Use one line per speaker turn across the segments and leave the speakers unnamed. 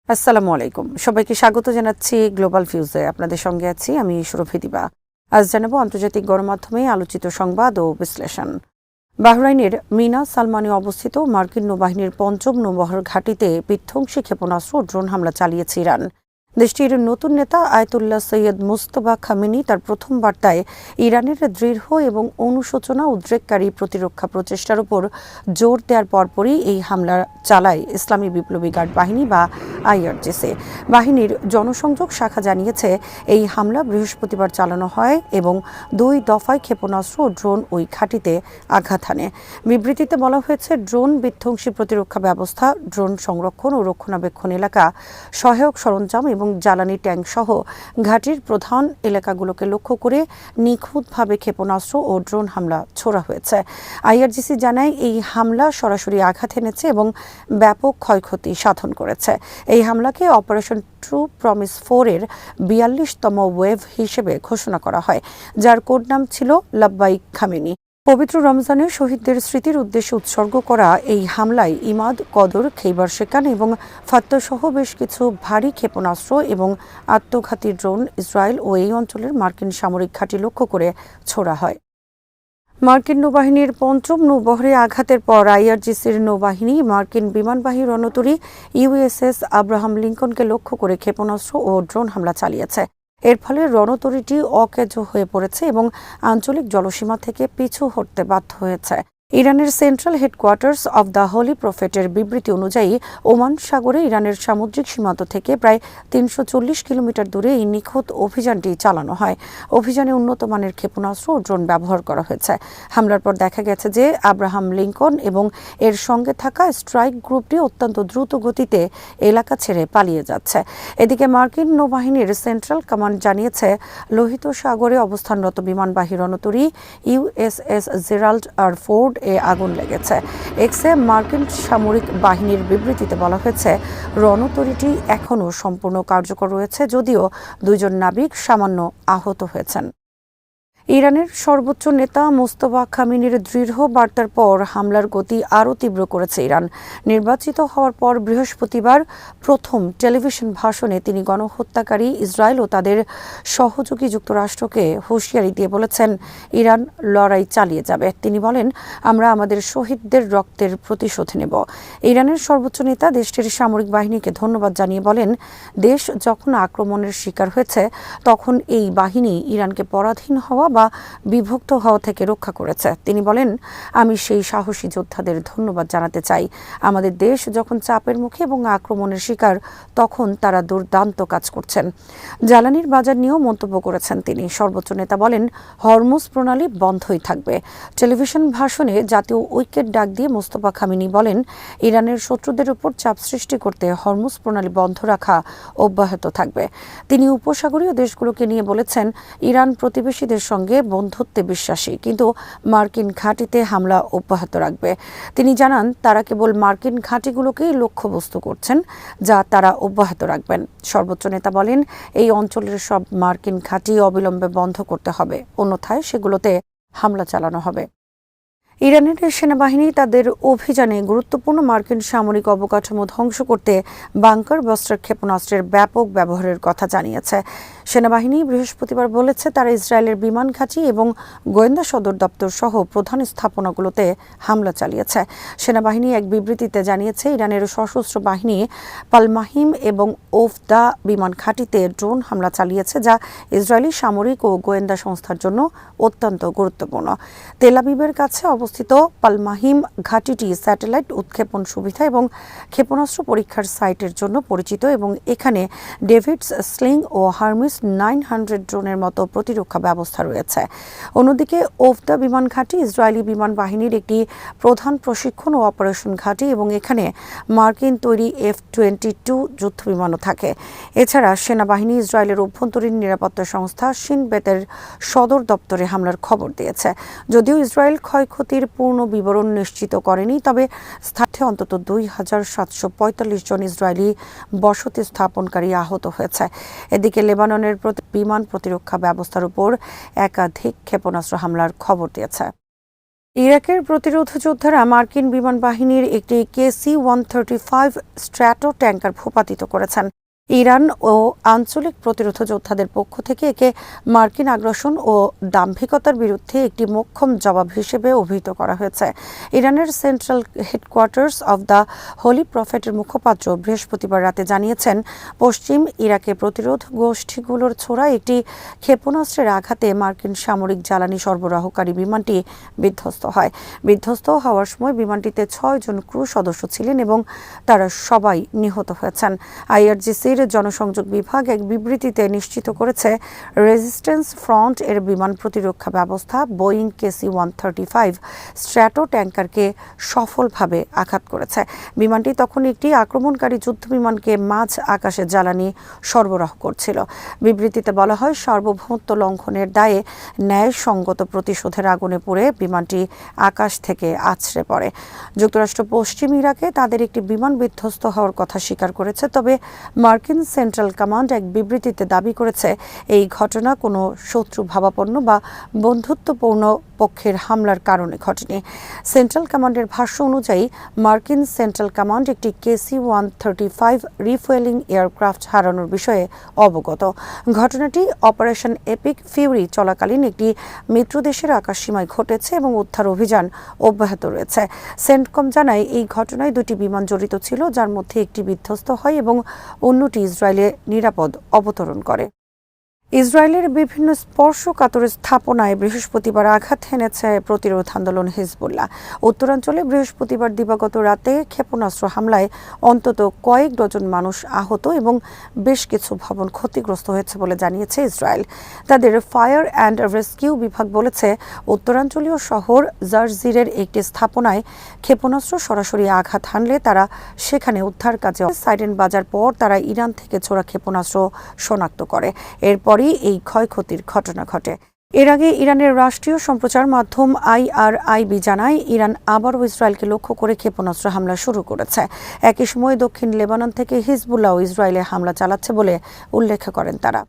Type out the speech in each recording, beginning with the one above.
আসসালামু আলাইকুম। সবাইকে স্বাগত জানাচ্ছি গ্লোবাল ভিউজে। আপনাদের সঙ্গে আছি আমি সুরভি দিবা। আজ জানাবো আন্তর্জাতিক গণমাধ্যমে আলোচিত সংবাদ ও বিশ্লেষণ। বাহরাইনের মিনা সালমানে অবস্থিত মার্কিন নৌবাহিনীর পঞ্চম নৌবহর ঘাঁটিতে বিধ্বংসী ক্ষেপণাস্ত্র ও ড্রোন হামলা চালিয়েছে ইরান। দেশটির নতুন নেতা আয়াতুল্লাহ সৈয়দ মুজতবা খামেনি তার প্রথম বার্তায় ইরানের দৃঢ় এবং অনুশোচনা উদ্রেককারী প্রতিরক্ষা প্রচেষ্টার উপর জোর দেওয়ার পরপরই এই হামলা চালায় ইসলামী বিপ্লবী গার্ড বাহিনী বা আইআরজিসি। বাহিনীর জনসংযোগ শাখা জানিয়েছে এই হামলা বৃহস্পতিবার চালানো হয় এবং 2 দফায় ক্ষেপণাস্ত্র ও ড্রোন ওই ঘাঁটিতে আঘাত হানে। বিবৃতিতে বলা হয়েছে, ড্রোন বিধ্বংসী প্রতিরক্ষা ব্যবস্থা, ড্রোন সংরক্ষণ ও রক্ষণাবেক্ষণ এলাকা, সহায়ক সরঞ্জাম এবং জ্বালানি ট্যাঙ্ক সহ ঘাঁটির প্রধান এলাকাগুলোকে লক্ষ্য করে নিখুঁতভাবে ক্ষেপণাস্ত্র ও ড্রোন হামলা ছোড়া হয়েছে। আইআরজিসি জানায় এই হামলা সরাসরি আঘাত এনেছে এবং ব্যাপক ক্ষয়ক্ষতি সাধন করেছে। এই হামলাকে অপারেশন ট্রু প্রমিস 4 এর 42তম ওয়েভ হিসেবে ঘোষণা করা হয়, যার কোড নাম ছিল লাব্বাইক খামেনি। পবিত্র রমজানের শহীদদের স্মৃতির উদ্দেশ্যে উৎসর্গ করা এই হামলায় ইমাদ, কদর, খেইবার শেকান এবং ফাত্তা সহ বেশ কিছু ভারী ক্ষেপণাস্ত্র এবং আত্মঘাতী ড্রোন ইসরায়েল ও এই অঞ্চলের মার্কিন সামরিক ঘাঁটি লক্ষ্য করে ছোড়া হয়। মার্কিন নৌবাহিনীর পঞ্চম নৌবহরে আঘাতের পর আইআরজিসির নৌবাহিনী মার্কিন বিমানবাহী রণতরী ইউএসএস আব্রাহাম লিঙ্কনকে লক্ষ্য করে ক্ষেপণাস্ত্র ও ড্রোন হামলা চালিয়েছে। এর ফলে রণতরীটি অকেজ হয়ে পড়েছে এবং আঞ্চলিক জলসীমা থেকে পিছু হটতে বাধ্য হয়েছে। ইরানের central headquarters of the holy প্রফেটের বিবৃতি অনুযায়ী ওমান সাগরে ইরানের সামুদ্রিক সীমান্ত থেকে প্রায় 340 কিলোমিটার দূরে এই নিখুঁত অভিযানটি চালানো হয়। অভিযানে উন্নত মানের ক্ষেপণাস্ত্র ও ড্রোন ব্যবহার করা হয়েছে। হামলার পর দেখা গেছে যে আব্রাহাম লিঙ্কন এবং এর সঙ্গে থাকা স্ট্রাইক গ্রুপটি অত্যন্ত দ্রুত গতিতে এলাকা ছেড়ে পালিয়ে যাচ্ছে। এদিকে মার্কিন নৌবাহিনীর সেন্ট্রাল কমান্ড জানিয়েছে, লোহিত সাগরে অবস্থানরত বিমানবাহী রণতরী ইউএসএস জেরাল্ড আর ফোর্ড এ আগুন লেগেছে। এক্সে মার্কিন সামরিক বাহিনীর বিবৃতিতে বলা হয়েছে, রণতরীটি এখনও সম্পূর্ণ কার্যকর রয়েছে, যদিও 2 জন নাবিক সামান্য আহত হয়েছেন। ইরানের সর্বোচ্চ নেতা মুজতবা খামেনির দৃঢ় বার্তার পর হামলার গতি আরও তীব্র করেছে ইরান। নির্বাচিত হওয়ার পর বৃহস্পতিবার প্রথম টেলিভিশন ভাষণে তিনি গণহত্যাকারী ইসরায়েল ও তাদের সহযোগী যুক্তরাষ্ট্রকে হুঁশিয়ারি দিয়ে বলেছেন, ইরান লড়াই চালিয়ে যাবে। তিনি বলেন, আমরা আমাদের শহীদদের রক্তের প্রতিশোধ নেব। ইরানের সর্বোচ্চ নেতা দেশটির সামরিক বাহিনীকে ধন্যবাদ জানিয়ে বলেন, দেশ যখন আক্রমণের শিকার হয়েছে তখন এই বাহিনী ইরানকে পরাধীন হওয়া বা বিভক্ত হওয়া থেকে রক্ষা করেছে। তিনি বলেন, আমি সেই সাহসী যোদ্ধাদের ধন্যবাদ জানাতে চাই। আমাদের দেশ যখন চাপের মুখে এবং আক্রমণের শিকার, তখন তারা দুর্দান্ত কাজ করছেন। জ্বালানির বাজার নিয়েও মন্তব্য করেছেন তিনি। সর্বোচ্চ নেতা বলেন, হরমুজ প্রণালী বন্ধই থাকবে। টেলিভিশন ভাষণে জাতীয় ঐক্যের ডাক দিয়ে মোস্তফা খামেনি বলেন, ইরানের শত্রুদের উপর চাপ সৃষ্টি করতে হরমুজ প্রণালী বন্ধ রাখা অব্যাহত থাকবে। তিনি উপসাগরীয় দেশগুলোকে নিয়ে বলেছেন, ইরান প্রতিবেশীদের সঙ্গে বন্ধুত্বে বিশ্বাসী, কিন্তু মার্কিন ঘাঁটিতে হামলা অব্যাহত রাখবে। তিনি জানান, তারা কেবল মার্কিন ঘাঁটিগুলোকেই লক্ষ্যবস্তু করছেন, যা তারা অব্যাহত রাখবেন। সর্বোচ্চ নেতা বলেন, এই অঞ্চলের সব মার্কিন ঘাঁটি অবিলম্বে বন্ধ করতে হবে, অন্যথায় সেগুলোতে হামলা চালানো হবে। ইরানের সেনাবাহিনী তাদের অভিযানে গুরুত্বপূর্ণ মার্কিন সামরিক অবকাঠামো ধ্বংস করতে বাংকার বাস্টার ক্ষেপণাস্ত্রের ব্যাপক ব্যবহারের কথা জানিয়েছে। সেনাবাহিনী বৃহস্পতিবার বলেছে, তারা ইসরায়েলের বিমান ঘাঁটি এবং গোয়েন্দা সদর দপ্তর সহ প্রধান স্থাপনাগুলোতে হামলা চালিয়েছে। সেনাবাহিনী এক বিবৃতিতে জানিয়েছে, ইরানের সশস্ত্র বাহিনী পালমাহিম এবং ওফদা বিমান ঘাঁটিতে ড্রোন হামলা চালিয়েছে, যা ইসরায়েলি সামরিক ও গোয়েন্দা সংস্থার জন্য অত্যন্ত গুরুত্বপূর্ণ। তেল আবিবের কাছে অবস্থিত পালমাহিম ঘাঁটিটি স্যাটেলাইট উৎক্ষেপণ সুবিধা এবং ক্ষেপণাস্ত্র পরীক্ষার সাইটের জন্য পরিচিত এবং এখানে ডেভিডস স্লিং ও হার্মিস 900 ড্রোনের মতো প্রতিরক্ষা ব্যবস্থা রয়েছে। অন্যদিকে ওফদা বিমান ঘাঁটি ইসরায়েলি বিমান বাহিনীর একটি প্রধান প্রশিক্ষণ ও অপারেশন ঘাঁটি এবং এখানে মার্কিন তৈরি F-22 যুদ্ধ বিমানও থাকে। এছাড়া সেনাবাহিনী ইসরায়েলের অভ্যন্তরীণ নিরাপত্তা সংস্থা শিন বেতের সদর দপ্তরে হামলার খবর দিয়েছে। যদিও ইসরায়েল ক্ষয়ক্ষতির পূর্ণ বিবরণ নিশ্চিত করেনি, তবে স্থানে অন্তত 2745 জন ইসরায়েলি বসতি স্থাপনকারী আহত হয়েছে। এদিকে লেবাননের বিমান প্রতিরক্ষা ব্যবস্থার উপর একাধিক ক্ষেপণাস্ত্র হামলার খবর দিয়েছে। ইরাকের প্রতিরোধ যোদ্ধারা মার্কিন বিমান বাহিনীর একটি KC-135 স্ট্র্যাটো ট্যাঙ্কার ভূপাতিত করেছেন। ইরান ও আঞ্চলিক প্রতিরোধ যোদ্ধাদের পক্ষ থেকে একে মার্কিন আগ্রাসন ও দাম্ভিকতার বিরুদ্ধে একটি মোক্ষম জবাব হিসেবে অভিহিত করা হয়েছে। ইরানের central headquarters of the holy প্রফেটের মুখপাত্র বৃহস্পতিবার রাতে জানিয়েছেন, পশ্চিম ইরাকে প্রতিরোধ গোষ্ঠীগুলোর ছোড়া একটি ক্ষেপণাস্ত্রের আঘাতে মার্কিন সামরিক জ্বালানি সরবরাহকারী বিমানটি বিধ্বস্ত হয়। বিধ্বস্ত হওয়ার সময় বিমানটিতে 6 জন ক্রু সদস্য ছিলেন এবং তারা সবাই নিহত হয়েছেন। IRGC জনসংযোগ বিভাগ এক বিবৃতিতে নিশ্চিত করেছে, রেজিস্ট্যান্স ফ্রন্ট এর বিমান প্রতিরক্ষা ব্যবস্থা বোয়িং KC-135 স্ট্র্যাটো ট্যাঙ্কারকে সফলভাবে আঘাত করেছে। বিমানটি তখন একটি আক্রমণকারী যুদ্ধবিমানকে মাঝ আকাশে জ্বালানি সরবরাহ করছিল। বিবৃতিতে বলা হয়, সার্বভৌমত্ব লঙ্ঘনের দায়ে ন্যায়সঙ্গত প্রতিশোধের আগুনে পুড়ে বিমানটি আকাশ থেকে আছড়ে পড়ে। যুক্তরাষ্ট্র পশ্চিম ইরাকে তাদের একটি বিমান বিধ্বস্ত হওয়ার কথা স্বীকার করেছে, তবে মার্কিন সেন্ট্রাল কমান্ড এক বিবৃতিতে দাবি করেছে, এই ঘটনা কোনো শত্রু ভাবাপন্ন বা বন্ধুত্বপূর্ণ পক্ষের হামলার কারণে ঘটেনি। সেন্ট্রাল কমান্ডের ভাষ্য অনুযায়ী, মার্কিন সেন্ট্রাল কমান্ড একটি KC-135 রিফুয়েলিং এয়ারক্রাফট হারানোর বিষয়ে অবগত। ঘটনাটি অপারেশন এপিক ফিউরি চলাকালীন একটি মিত্রদেশের আকাশসীমায় ঘটেছে এবং উদ্ধার অভিযান অব্যাহত রয়েছে। সেন্টকম জানায়, এই ঘটনায় 2টি বিমান জড়িত ছিল, যার মধ্যে একটি বিধ্বস্ত হয় এবং অন্যটি ইসরায়েলে নিরাপদ অবতরণ করে। ইসরায়েলের বিভিন্ন স্পর্শকাতর স্থাপনায় বৃহস্পতিবার আঘাত হেনেছে প্রতিরোধ আন্দোলন হিজবুল্লাহ। উত্তরাঞ্চলে বৃহস্পতিবার দিবাগত রাতে ক্ষেপণাস্ত্র হামলায় অন্তত কয়েক ডজন মানুষ আহত এবং বেশ কিছু ভবন ক্ষতিগ্রস্ত হয়েছে বলে জানিয়েছে ইসরায়েল। তাদের ফায়ার অ্যান্ড রেস্কিউ বিভাগ বলেছে, উত্তরাঞ্চলীয় শহর জারজিরের একটি স্থাপনায় ক্ষেপণাস্ত্র সরাসরি আঘাত হানলে তারা সেখানে উদ্ধার কাজে সাইরেন বাজার পর তারা ইরান থেকে ছোড়া ক্ষেপণাস্ত্র শনাক্ত করে। এরপরই এই ক্ষয়ক্ষতির ঘটনা ঘটে। এর আগে ইরানের রাষ্ট্রীয় সম্প্রচার মাধ্যম IRIB জানায়, ইরান আবারও ইসরায়েলকে লক্ষ্য করে ক্ষেপণাস্ত্র হামলা শুরু করেছে। একই সময় দক্ষিণ লেবানন থেকে হিজবুল্লাহ ইসরায়েলে হামলা চালাচ্ছে বলে উল্লেখ করেন তারা।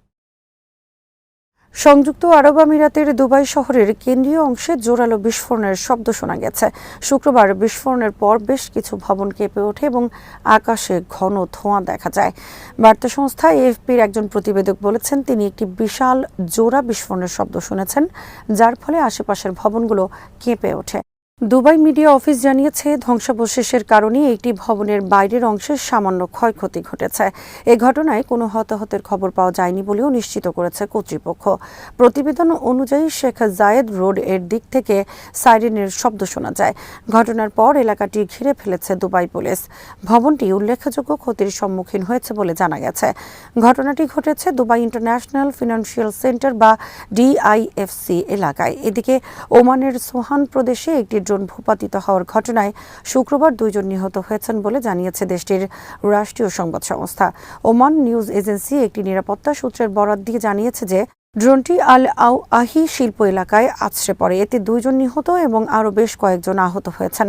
সংযুক্ত আরব আমিরাতের দুবাই শহরের কেন্দ্রীয় অংশে জোরালো বিস্ফোরণের শব্দ শোনা গেছে। শুক্রবার বিস্ফোরণের পর বেশ কিছু ভবন কেঁপে ওঠে এবং আকাশে ঘন ধোঁয়া দেখা যায়। বার্তা সংস্থা AFPর একজন প্রতিবেদক বলেছেন, তিনি একটি বিশাল জোড়া বিস্ফোরণের শব্দ শুনেছেন, যার ফলে আশেপাশের ভবনগুলো কেঁপে ওঠে। দুবাই মিডিয়া অফিস জানিয়েছে, ধ্বংসাবশেষের কারণে একটি ভবনের বাইরের অংশে সামান্য ক্ষয়ক্ষতি ঘটেছে। এ ঘটনায় কোনো হতাহতের খবর পাওয়া যায়নি বলেও নিশ্চিত করেছে কর্তৃপক্ষ। প্রতিবেদন অনুযায়ী শেখ জায়েদ রোড এর দিক থেকে সাইরেনের শব্দ শোনা যায়। ঘটনার পর এলাকাটি ঘিরে ফেলেছে দুবাই পুলিশ। ভবনটি উল্লেখযোগ্য ক্ষতির সম্মুখীন হয়েছে বলে জানা গেছে। ঘটনাটি ঘটেছে দুবাই ইন্টারন্যাশনাল ফিনান্সিয়াল সেন্টার বা DIFC এলাকায়। এদিকে ওমানের সোহান প্রদেশে একটি ড্রোন ভূপাতিত হওয়ার ঘটনায় শুক্রবার 2 জন নিহত হয়েছেন বলে জানিয়েছে দেশটির রাষ্ট্রীয় সংবাদ সংস্থা। ওমান নিউজ এজেন্সি একটি নিরাপত্তা সূত্রের বরাত দিয়ে জানিয়েছে যে ড্রোনটি আল আহি শিল্প এলাকায় আছড়ে পড়ে। এতে 2 জন নিহত এবং আরও বেশ কয়েকজন আহত হয়েছেন।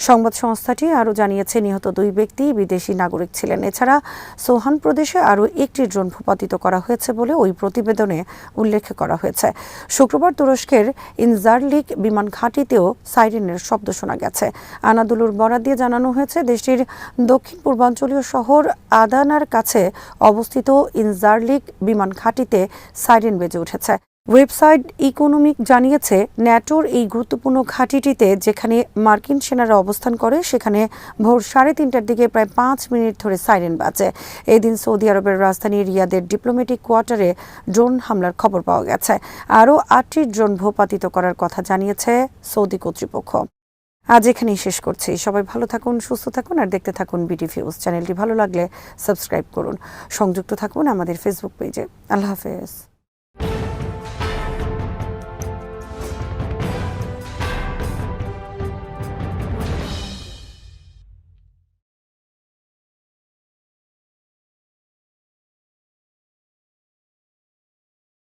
সংবাদ সংস্থাটি আরও জানিয়েছে, নিহত 2 ব্যক্তি বিদেশি নাগরিক ছিলেন। এছাড়া সোহান প্রদেশে আরও একটি ড্রোন ভূপাতিত করা হয়েছে বলে ওই প্রতিবেদনে উল্লেখ করা হয়েছে। শুক্রবার তুরস্কের ইনজারলিক বিমান ঘাঁটিতেও সাইরেনের শব্দ শোনা গেছে। আনাদুলুর বরাত দিয়ে জানানো হয়েছে, দেশটির দক্ষিণ পূর্বাঞ্চলীয় শহর আদানার কাছে অবস্থিত ইনজারলিক বিমান ঘাঁটিতে সাইরেন বেজে উঠেছে। ওয়েবসাইট ইকোনমিক জানিয়েছে, ন্যাটোর এই গুরুত্বপূর্ণ ঘাঁটিটিতে যেখানে মার্কিন সেনারা অবস্থান করে সেখানে ভোর 3:30টার দিকে প্রায় 5 মিনিট ধরে সাইরেন বাজে। এদিন সৌদি আরবের রাজধানী রিয়াদের ডিপ্লোম্যাটিক কোয়ার্টারে ড্রোন হামলার খবর পাওয়া গেছে। আরও 8টি ড্রোন ভূপাতিত করার কথা জানিয়েছে সৌদি কর্তৃপক্ষ। আজ এখানেই শেষ করছি। সবাই ভালো থাকুন, সুস্থ থাকুন আর দেখতে থাকুন BT Views। চ্যানেলটি ভালো লাগলে সাবস্ক্রাইব করুন। সংযুক্ত থাকুন আমাদের ফেসবুক পেজে। আল্লাহ হাফেজ।